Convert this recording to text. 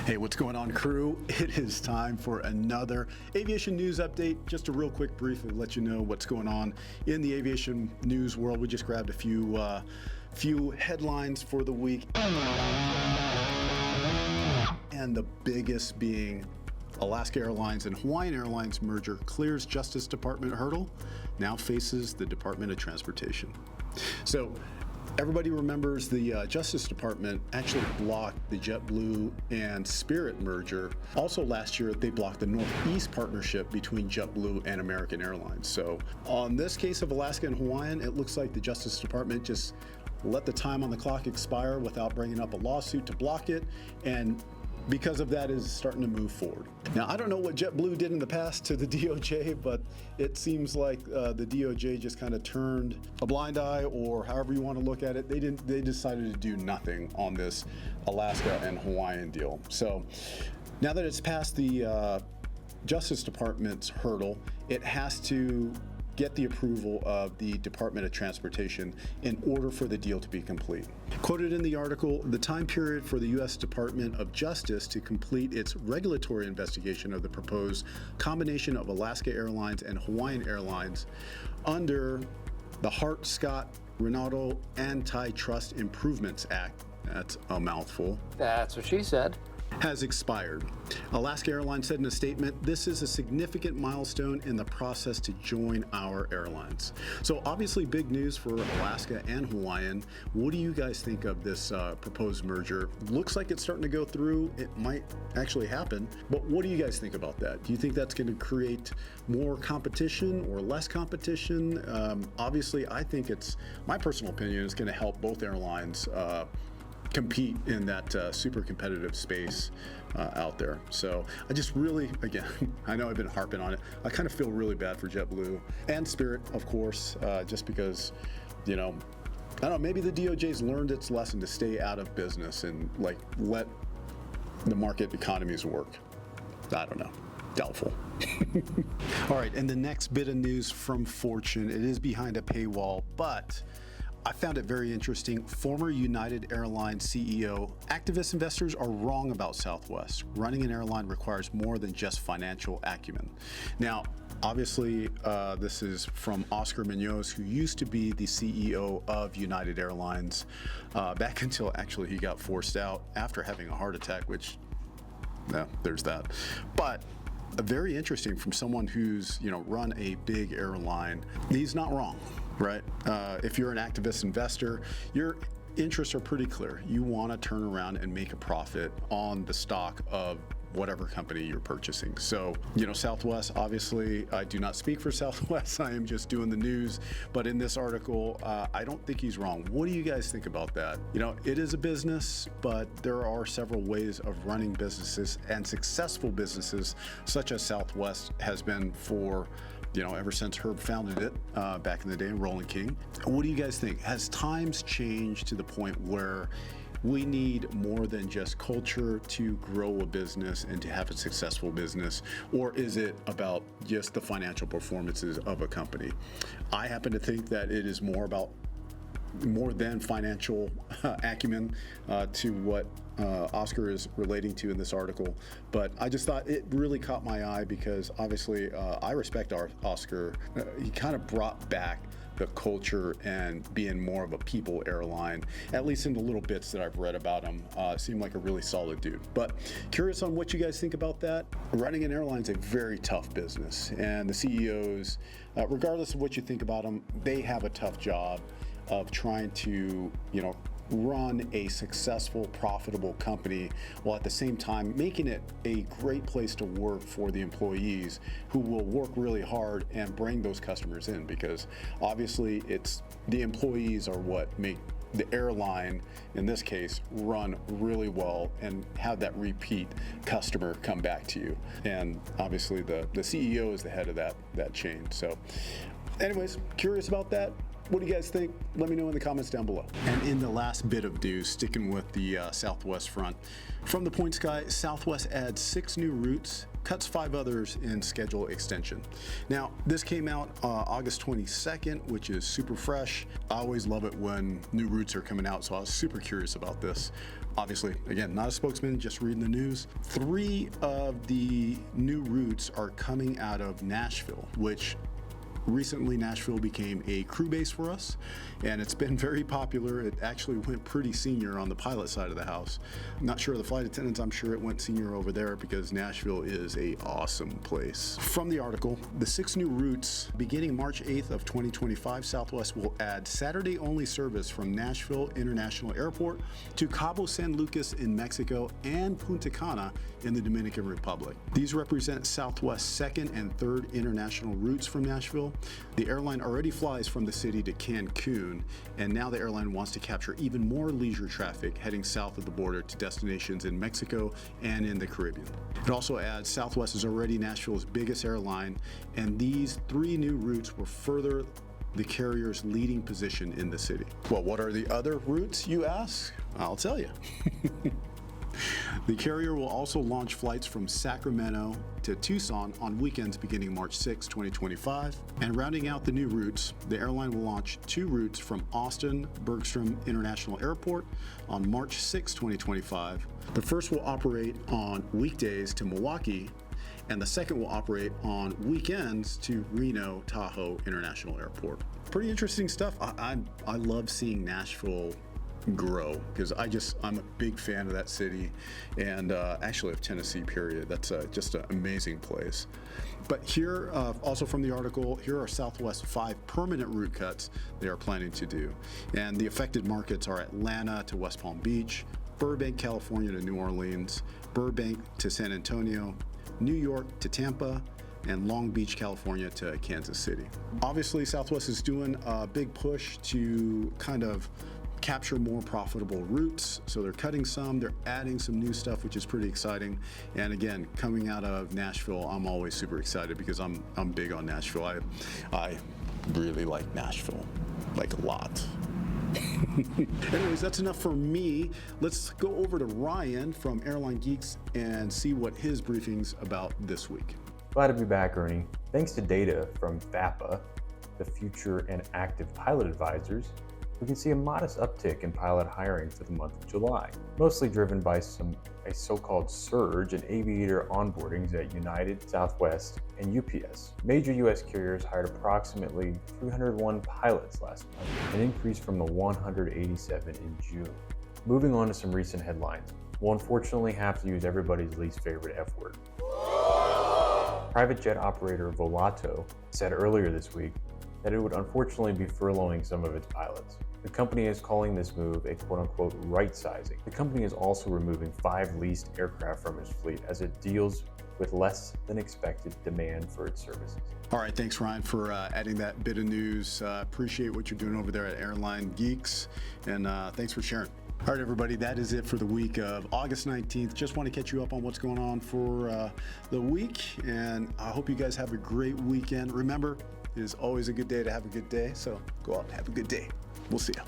Hey, what's going on, crew? It is time for another aviation news update. Just a real quick brief to let you know what's going on in the aviation news world. We just grabbed a few headlines for the week, and the biggest being Alaska Airlines and Hawaiian Airlines merger clears Justice Department hurdle, now faces the Department of Transportation. So everybody remembers the Justice Department actually blocked the JetBlue and Spirit merger. Also last year, they blocked the Northeast partnership between JetBlue and American Airlines. So on this case of Alaska and Hawaiian, it looks like the Justice Department just let the time on the clock expire without bringing up a lawsuit to block it, and because of that is starting to move forward. Now, I don't know what JetBlue did in the past to the DOJ, but it seems like the DOJ just kind of turned a blind eye, or however you want to look at it. They decided to do nothing on this Alaska and Hawaiian deal. So now that it's past the Justice Department's hurdle, it has to get the approval of the Department of Transportation in order for the deal to be complete. Quoted in the article, the time period for the U.S. Department of Justice to complete its regulatory investigation of the proposed combination of Alaska Airlines and Hawaiian Airlines under the Hart-Scott-Rodino Antitrust Improvements Act, that's a mouthful. That's what she said. Has expired. Alaska Airlines said in a statement, "This is a significant milestone in the process to join our airlines." So obviously big news for Alaska and Hawaiian. What do you guys think of this proposed merger? Looks like it's starting to go through. It might actually happen, but what do you guys think about that? Do you think that's going to create more competition or less competition? Obviously, I think my personal opinion, is going to help both airlines compete in that super competitive space out there. So I just really, again, I know I've been harping on it. I kind of feel really bad for JetBlue and Spirit, of course, just because, I don't know, maybe the DOJ's learned its lesson to stay out of business and let the market economies work. I don't know. Doubtful. All right, and the next bit of news from Fortune, it is behind a paywall, but I found it very interesting. Former United Airlines CEO, activist investors are wrong about Southwest. Running an airline requires more than just financial acumen. Now, obviously, this is from Oscar Munoz, who used to be the CEO of United Airlines back until actually he got forced out after having a heart attack, which, there's that. But very interesting from someone who's run a big airline. He's not wrong, right? If you're an activist investor, your interests are pretty clear. You want to turn around and make a profit on the stock of whatever company you're purchasing. So, Southwest, obviously, I do not speak for Southwest. I am just doing the news. But in this article, I don't think he's wrong. What do you guys think about that? It is a business, but there are several ways of running businesses, and successful businesses, such as Southwest has been for ever since Herb founded it back in the day, Roland King. What do you guys think? Has times changed to the point where we need more than just culture to grow a business and to have a successful business? Or is it about just the financial performances of a company? I happen to think that it is more than financial acumen to what Oscar is relating to in this article. But I just thought it really caught my eye because obviously I respect Oscar. He kind of brought back the culture and being more of a people airline, at least in the little bits that I've read about him. Seemed like a really solid dude. But curious on what you guys think about that. Running an airline is a very tough business, and the CEOs, regardless of what you think about them, they have a tough job of trying to, run a successful, profitable company while at the same time making it a great place to work for the employees who will work really hard and bring those customers in, because obviously it's the employees are what make the airline, in this case, run really well and have that repeat customer come back to you. And obviously the CEO is the head of that chain. So anyways, curious about that. What do you guys think? Let me know in the comments down below. And in the last bit of news, sticking with the Southwest front, from the Point Sky, Southwest adds 6 new routes, cuts 5 others in schedule extension. Now, this came out August 22nd, which is super fresh. I always love it when new routes are coming out, so I was super curious about this. Obviously, again, not a spokesman, just reading the news. 3 of the new routes are coming out of Nashville, which recently Nashville became a crew base for us, and it's been very popular. It actually went pretty senior on the pilot side of the house. I'm not sure of the flight attendants, I'm sure it went senior over there because Nashville is a awesome place. From the article, the 6 new routes beginning March 8th of 2025, Southwest will add Saturday only service from Nashville International Airport to Cabo San Lucas in Mexico and Punta Cana in the Dominican Republic. These represent Southwest's 2nd and 3rd international routes from Nashville. The airline already flies from the city to Cancun, and now the airline wants to capture even more leisure traffic heading south of the border to destinations in Mexico and in the Caribbean. It also adds Southwest is already Nashville's biggest airline, and these 3 new routes will further the carrier's leading position in the city. Well, what are the other routes, you ask? I'll tell you. The carrier will also launch flights from Sacramento to Tucson on weekends beginning March 6, 2025. And rounding out the new routes, the airline will launch 2 routes from Austin Bergstrom International Airport on March 6, 2025. The first will operate on weekdays to Milwaukee, and the second will operate on weekends to Reno Tahoe International Airport. Pretty interesting stuff. I love seeing Nashville grow because I'm a big fan of that city, and actually of Tennessee, period. That's just an amazing place. But here, also from the article, here are Southwest's 5 permanent route cuts they are planning to do. And the affected markets are Atlanta to West Palm Beach, Burbank, California to New Orleans, Burbank to San Antonio, New York to Tampa, and Long Beach, California to Kansas City. Obviously, Southwest is doing a big push to kind of capture more profitable routes. So they're cutting some, they're adding some new stuff, which is pretty exciting. And again, coming out of Nashville, I'm always super excited because I'm big on Nashville. I really like Nashville, like a lot. Anyways, that's enough for me. Let's go over to Ryan from Airline Geeks and see what his briefing's about this week. Glad to be back, Ernie. Thanks to data from FAPA, the Future and Active Pilot Advisors, we can see a modest uptick in pilot hiring for the month of July, mostly driven by a so-called surge in aviator onboardings at United, Southwest, and UPS. Major U.S. carriers hired approximately 301 pilots last month, an increase from the 187 in June. Moving on to some recent headlines. We'll unfortunately have to use everybody's least favorite F word. Private jet operator Volato said earlier this week that it would unfortunately be furloughing some of its pilots. The company is calling this move a quote-unquote right-sizing. The company is also removing 5 leased aircraft from its fleet as it deals with less than expected demand for its services. All right, thanks Ryan for adding that bit of news. Appreciate what you're doing over there at Airline Geeks, and thanks for sharing. All right, everybody, that is it for the week of August 19th. Just want to catch you up on what's going on for the week, and I hope you guys have a great weekend. Remember, it is always a good day to have a good day, so go out and have a good day. We'll see you.